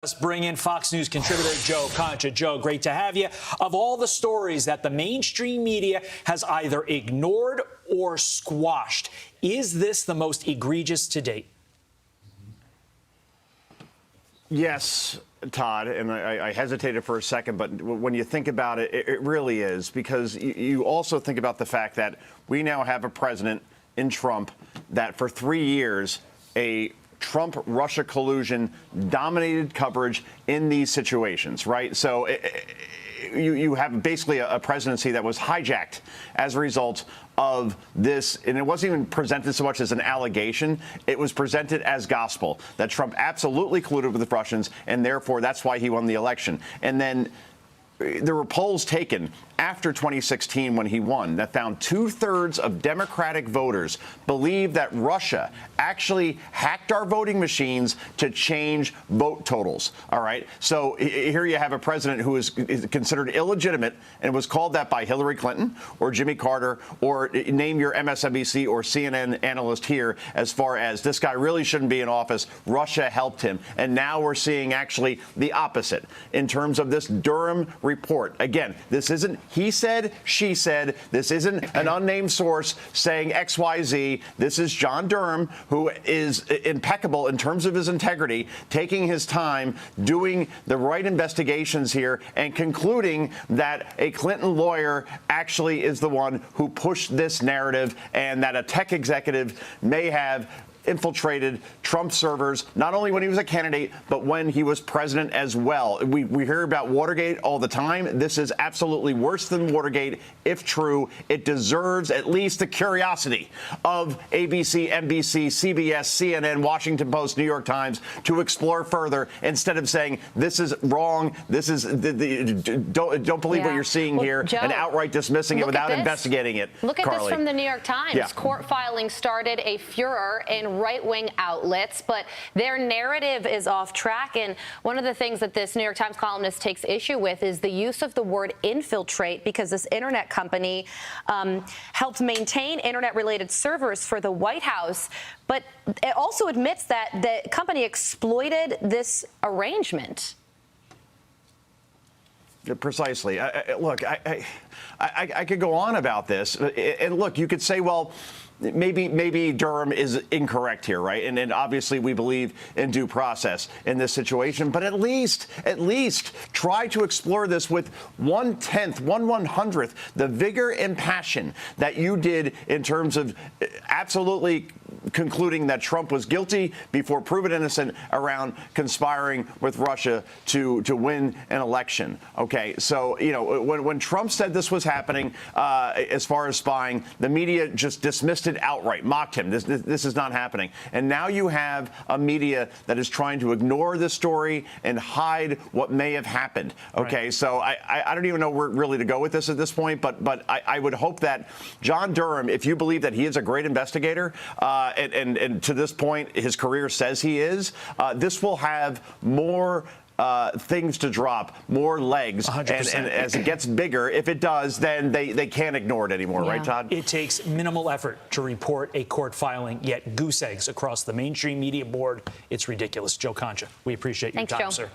Let's bring in Fox News contributor Joe Concha. Joe, great to have you. Of all the stories that the mainstream media has either ignored or squashed, is this the most egregious to date? Yes, Todd, and I hesitated for a second, but when you think about it, it really is, because you also think about the fact that we now have a president in Trump that for 3 years, a Trump-Russia collusion dominated coverage in these situations, right? So you have basically a presidency that was hijacked as a result of this, and it wasn't even presented so much as an allegation. It was presented as gospel, that Trump absolutely colluded with the Russians, and therefore that's why he won the election. And then there were polls taken after 2016 when he won that found 2/3 of Democratic voters believe that Russia actually hacked our voting machines to change vote totals. All right. So here you have a president who is considered illegitimate and was called that by Hillary Clinton or Jimmy Carter, or name your MSNBC or CNN analyst here, as far as this guy really shouldn't be in office. Russia helped him. And now we're seeing actually the opposite in terms of this Durham report. Again, this isn't he said, she said. This isn't an unnamed source saying XYZ. This is John Durham, who is impeccable in terms of his integrity, taking his time, doing the right investigations here, and concluding that a Clinton lawyer actually is the one who pushed this narrative, and that a tech executive may have infiltrated Trump servers, not only when he was a candidate, but when he was president as well. We hear about Watergate all the time. This is absolutely worse than Watergate. If true, it deserves at least the curiosity of ABC, NBC, CBS, CNN, Washington Post, New York Times to explore further, instead of saying this is wrong, this is don't believe what you're seeing here, Joe, and outright dismissing it without investigating it. Look at this from the New York Times. Yeah. Court filings started a furor in right-wing outlets, but their narrative is off track. And one of the things that this New York Times columnist takes issue with is the use of the word infiltrate, because this internet company helped maintain internet-related servers for the White House. But it also admits that the company exploited this arrangement. Precisely. Look, I could go on about this. And look, you could say, well, maybe Durham is incorrect here, right? And obviously we believe in due process in this situation, but at least try to explore this with 1/100th the vigor and passion that you did in terms of absolutely concluding that Trump was guilty before proven innocent around conspiring with Russia to win an election. Okay, so when Trump said this was happening, as far as spying, the media just dismissed it outright, mocked him. This is not happening. And now you have a media that is trying to ignore this story and hide what may have happened. Okay, right. So I don't even know where really to go with this at this point, but I would hope that John Durham, if you believe that he is a great investigator, and to this point his career says he is, this will have more things to drop, more legs, 100%. And as it gets bigger, if it does, then they can't ignore it anymore, right, Todd? It takes minimal effort to report a court filing, yet goose eggs across the mainstream media board. It's ridiculous. Joe Concha, we appreciate your time, sir.